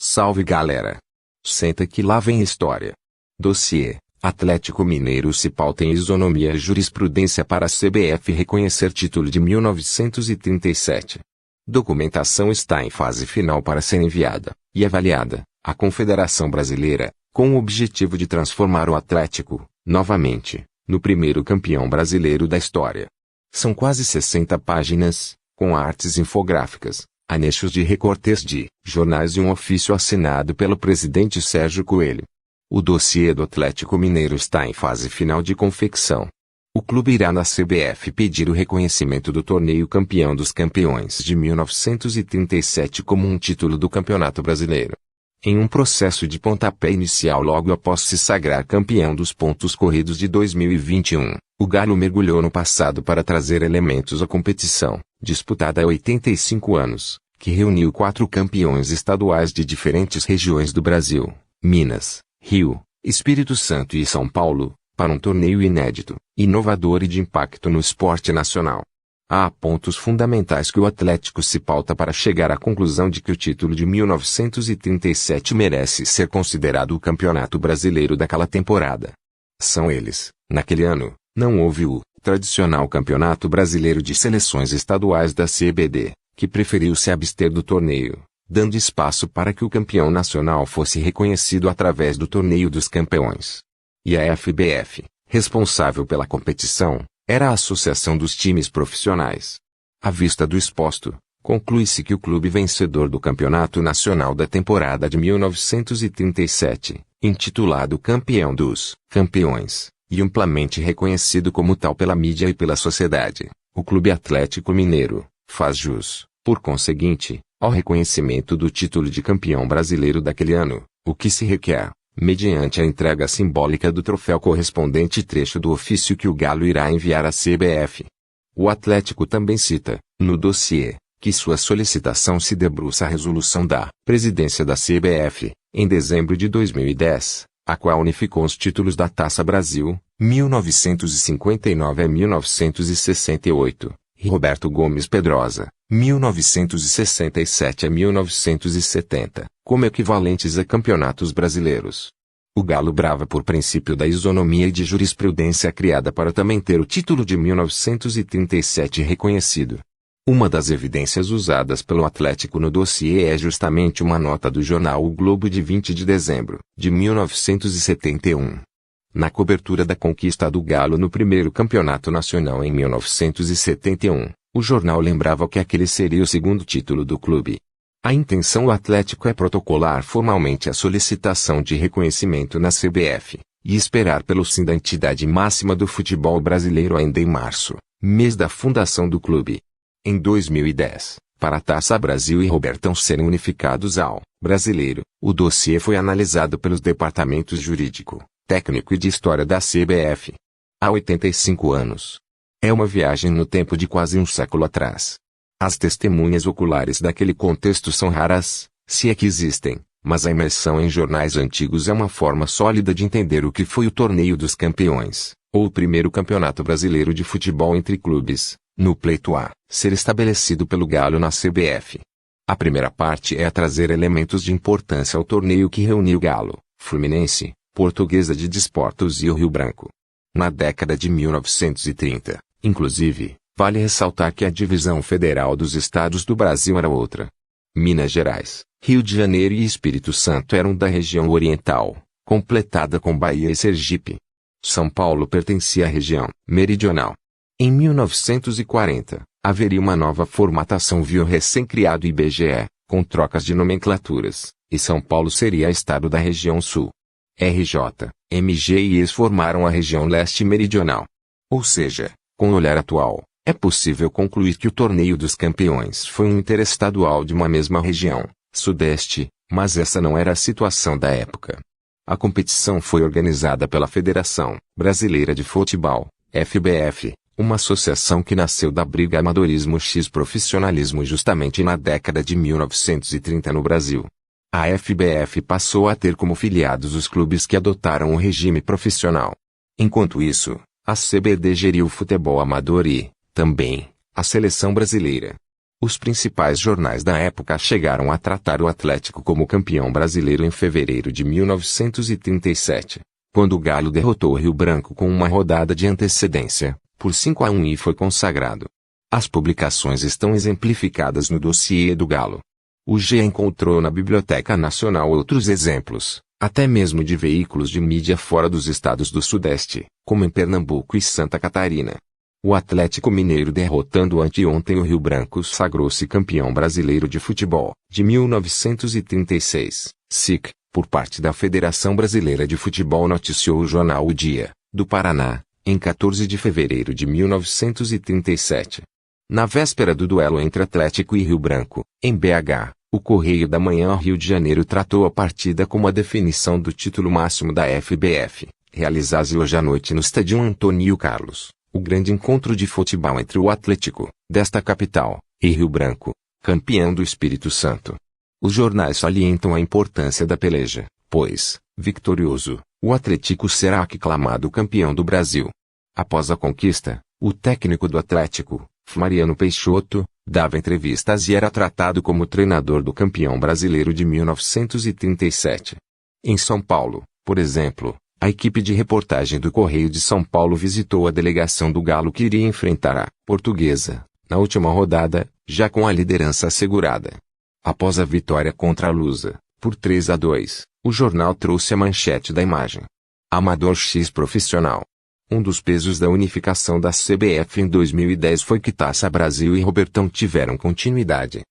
Salve galera! Senta que lá vem história. Dossiê: Atlético Mineiro se pauta em isonomia e jurisprudência para a CBF reconhecer título de 1937. Documentação está em fase final para ser enviada e avaliada à Confederação Brasileira, com o objetivo de transformar o Atlético, novamente, no primeiro campeão brasileiro da história. São quase 60 páginas, com artes infográficas, anexos de recortes de jornais e um ofício assinado pelo presidente Sérgio Coelho. O dossiê do Atlético Mineiro está em fase final de confecção. O clube irá na CBF pedir o reconhecimento do torneio campeão dos campeões de 1937 como um título do Campeonato Brasileiro. Em um processo de pontapé inicial logo após se sagrar campeão dos pontos corridos de 2021, o Galo mergulhou no passado para trazer elementos à competição, disputada há 85 anos, que reuniu 4 campeões estaduais de diferentes regiões do Brasil, Minas, Rio, Espírito Santo e São Paulo, para um torneio inédito, inovador e de impacto no esporte nacional. Há pontos fundamentais que o Atlético se pauta para chegar à conclusão de que o título de 1937 merece ser considerado o campeonato brasileiro daquela temporada. São eles: naquele ano, não houve o tradicional Campeonato Brasileiro de Seleções Estaduais da CBD, que preferiu se abster do torneio, dando espaço para que o campeão nacional fosse reconhecido através do Torneio dos Campeões. E a FBF, responsável pela competição, era a Associação dos Times Profissionais. À vista do exposto, conclui-se que o clube vencedor do Campeonato Nacional da temporada de 1937, intitulado Campeão dos Campeões, e amplamente reconhecido como tal pela mídia e pela sociedade, o Clube Atlético Mineiro, faz jus, por conseguinte, ao reconhecimento do título de campeão brasileiro daquele ano, o que se requer, mediante a entrega simbólica do troféu correspondente trecho do ofício que o Galo irá enviar à CBF. O Atlético também cita, no dossiê, que sua solicitação se debruça à resolução da presidência da CBF, em dezembro de 2010, a qual unificou os títulos da Taça Brasil, 1959 a 1968, e Roberto Gomes Pedrosa, 1967 a 1970, como equivalentes a campeonatos brasileiros. O Galo brava por princípio da isonomia e de jurisprudência criada para também ter o título de 1937 reconhecido. Uma das evidências usadas pelo Atlético no dossiê é justamente uma nota do jornal O Globo de 20 de dezembro, de 1971. Na cobertura da conquista do Galo no primeiro campeonato nacional em 1971, o jornal lembrava que aquele seria o segundo título do clube. A intenção do Atlético é protocolar formalmente a solicitação de reconhecimento na CBF, e esperar pelo sim da entidade máxima do futebol brasileiro ainda em março, mês da fundação do clube. Em 2010, para a Taça Brasil e Robertão serem unificados ao brasileiro, o dossiê foi analisado pelos departamentos jurídico, técnico e de história da CBF. Há 85 anos. É uma viagem no tempo de quase um século atrás. As testemunhas oculares daquele contexto são raras, se é que existem, mas a imersão em jornais antigos é uma forma sólida de entender o que foi o Torneio dos Campeões, ou o primeiro campeonato brasileiro de futebol entre clubes, no pleito a ser estabelecido pelo Galo na CBF. A primeira parte é a trazer elementos de importância ao torneio que reuniu Galo, Fluminense, Portuguesa de Desportos e o Rio Branco. Na década de 1930, inclusive, vale ressaltar que a divisão federal dos estados do Brasil era outra. Minas Gerais, Rio de Janeiro e Espírito Santo eram da região oriental, completada com Bahia e Sergipe. São Paulo pertencia à região meridional. Em 1940, haveria uma nova formatação via o recém-criado IBGE, com trocas de nomenclaturas, e São Paulo seria estado da região sul. RJ, MG e ES formaram a região leste meridional. Ou seja, com o olhar atual, é possível concluir que o Torneio dos Campeões foi um interestadual de uma mesma região, sudeste, mas essa não era a situação da época. A competição foi organizada pela Federação Brasileira de Futebol, FBF, uma associação que nasceu da briga amadorismo x profissionalismo justamente na década de 1930 no Brasil. A FBF passou a ter como filiados os clubes que adotaram o regime profissional. Enquanto isso, a CBD geriu o futebol amador e, também, a seleção brasileira. Os principais jornais da época chegaram a tratar o Atlético como campeão brasileiro em fevereiro de 1937, quando o Galo derrotou o Rio Branco com uma rodada de antecedência, por 5-1 e foi consagrado. As publicações estão exemplificadas no dossiê do Galo. O G encontrou na Biblioteca Nacional outros exemplos, até mesmo de veículos de mídia fora dos estados do Sudeste, como em Pernambuco e Santa Catarina. O Atlético Mineiro derrotando anteontem o Rio Branco sagrou-se campeão brasileiro de futebol, de 1936, SIC, por parte da Federação Brasileira de Futebol, noticiou o jornal O Dia, do Paraná, em 14 de fevereiro de 1937. Na véspera do duelo entre Atlético e Rio Branco, em BH, o Correio da Manhã Rio de Janeiro tratou a partida como a definição do título máximo da FBF, realizado hoje à noite no Estádio Antônio Carlos. O grande encontro de futebol entre o Atlético, desta capital, e Rio Branco, campeão do Espírito Santo. Os jornais salientam a importância da peleja, pois, vitorioso, o Atlético será aclamado campeão do Brasil. Após a conquista, o técnico do Atlético, Mariano Peixoto, dava entrevistas e era tratado como treinador do campeão brasileiro de 1937. Em São Paulo, por exemplo, a equipe de reportagem do Correio de São Paulo visitou a delegação do Galo que iria enfrentar a Portuguesa, na última rodada, já com a liderança assegurada. Após a vitória contra a Lusa, por 3-2, o jornal trouxe a manchete da imagem. Amador x profissional. Um dos pesos da unificação da CBF em 2010 foi que Taça Brasil e Robertão tiveram continuidade.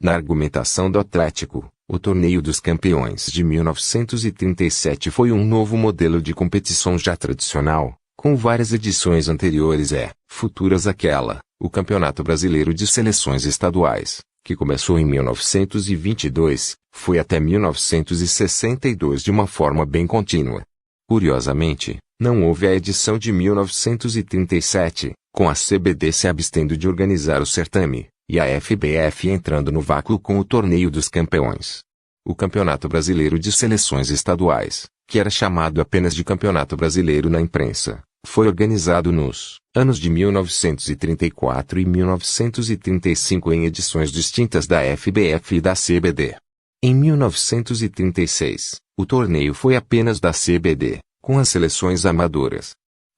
Na argumentação do Atlético, o Torneio dos Campeões de 1937 foi um novo modelo de competição já tradicional, com várias edições anteriores futuras àquela, o Campeonato Brasileiro de Seleções Estaduais, que começou em 1922, foi até 1962 de uma forma bem contínua. Curiosamente, não houve a edição de 1937, com a CBD se abstendo de organizar o certame, e a FBF entrando no vácuo com o Torneio dos Campeões. O Campeonato Brasileiro de Seleções Estaduais, que era chamado apenas de Campeonato Brasileiro na imprensa, foi organizado nos anos de 1934 e 1935 em edições distintas da FBF e da CBD. Em 1936, o torneio foi apenas da CBD, com as seleções amadoras.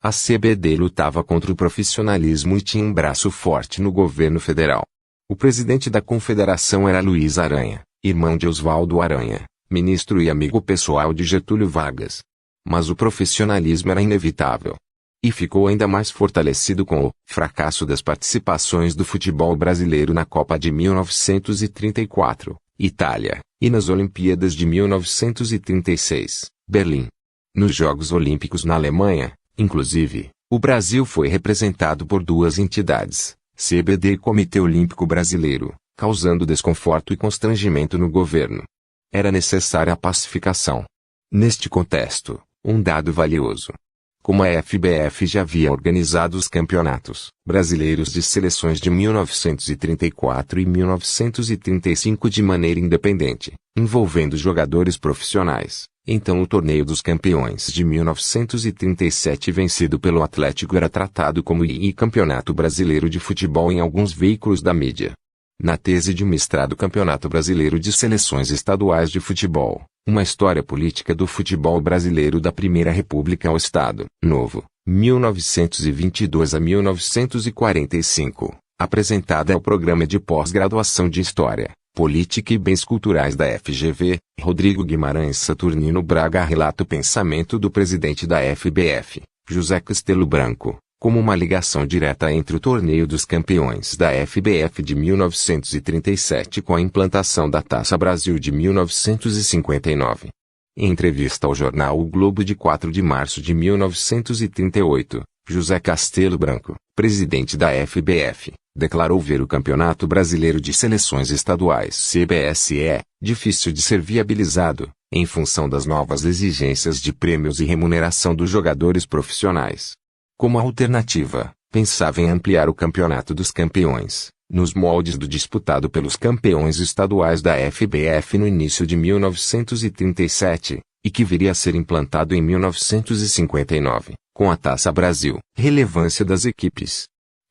A CBD lutava contra o profissionalismo e tinha um braço forte no governo federal. O presidente da confederação era Luiz Aranha, irmão de Oswaldo Aranha, ministro e amigo pessoal de Getúlio Vargas. Mas o profissionalismo era inevitável. E ficou ainda mais fortalecido com o fracasso das participações do futebol brasileiro na Copa de 1934, Itália, e nas Olimpíadas de 1936, Berlim. Nos Jogos Olímpicos na Alemanha, inclusive, o Brasil foi representado por duas entidades, CBD e Comitê Olímpico Brasileiro, causando desconforto e constrangimento no governo. Era necessária a pacificação. Neste contexto, um dado valioso. Como a FBF já havia organizado os campeonatos brasileiros de seleções de 1934 e 1935 de maneira independente, envolvendo jogadores profissionais, então o Torneio dos Campeões de 1937 vencido pelo Atlético era tratado como o Campeonato Brasileiro de Futebol em alguns veículos da mídia. Na tese de mestrado Campeonato Brasileiro de Seleções Estaduais de Futebol, uma história política do futebol brasileiro da Primeira República ao Estado Novo, 1922 a 1945, apresentada ao programa de pós-graduação de História, Política e Bens Culturais da FGV, Rodrigo Guimarães Saturnino Braga relata o pensamento do presidente da FBF, José Castelo Branco, como uma ligação direta entre o Torneio dos Campeões da FBF de 1937 com a implantação da Taça Brasil de 1959. Em entrevista ao jornal O Globo de 4 de março de 1938, José Castelo Branco, presidente da FBF, declarou ver o Campeonato Brasileiro de Seleções Estaduais CBSE difícil de ser viabilizado, em função das novas exigências de prêmios e remuneração dos jogadores profissionais. Como alternativa, pensava em ampliar o Campeonato dos Campeões, nos moldes do disputado pelos campeões estaduais da FBF no início de 1937, e que viria a ser implantado em 1959, com a Taça Brasil. Relevância das equipes.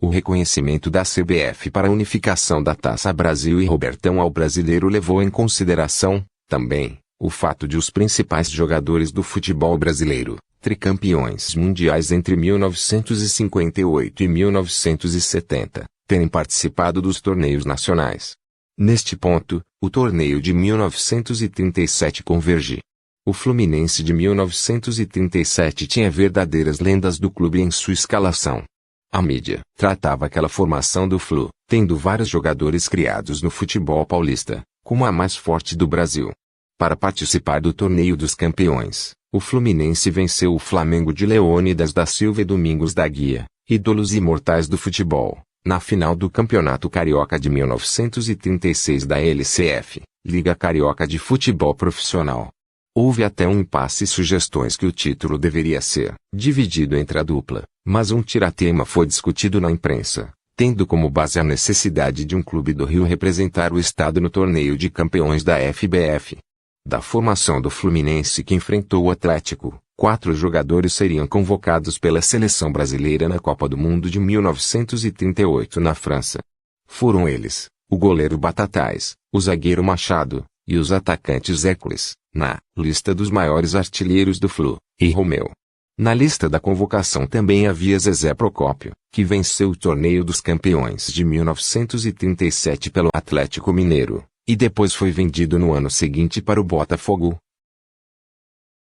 O reconhecimento da CBF para a unificação da Taça Brasil e Robertão ao Brasileiro levou em consideração, também, o fato de os principais jogadores do futebol brasileiro, tricampeões mundiais entre 1958 e 1970, terem participado dos torneios nacionais. Neste ponto, o torneio de 1937 converge. O Fluminense de 1937 tinha verdadeiras lendas do clube em sua escalação. A mídia tratava aquela formação do Flu, tendo vários jogadores criados no futebol paulista, como a mais forte do Brasil. Para participar do Torneio dos Campeões, o Fluminense venceu o Flamengo de Leônidas da Silva e Domingos da Guia, ídolos imortais do futebol, na final do Campeonato Carioca de 1936 da LCF, Liga Carioca de Futebol Profissional. Houve até um impasse e sugestões que o título deveria ser dividido entre a dupla, mas um tiratema foi discutido na imprensa, tendo como base a necessidade de um clube do Rio representar o estado no torneio de campeões da FBF. Da formação do Fluminense que enfrentou o Atlético, 4 jogadores seriam convocados pela seleção brasileira na Copa do Mundo de 1938 na França. Foram eles, o goleiro Batatais, o zagueiro Machado, e os atacantes Hércules, na lista dos maiores artilheiros do Flu, e Romeu. Na lista da convocação também havia Zezé Procópio, que venceu o Torneio dos Campeões de 1937 pelo Atlético Mineiro, e depois foi vendido no ano seguinte para o Botafogo,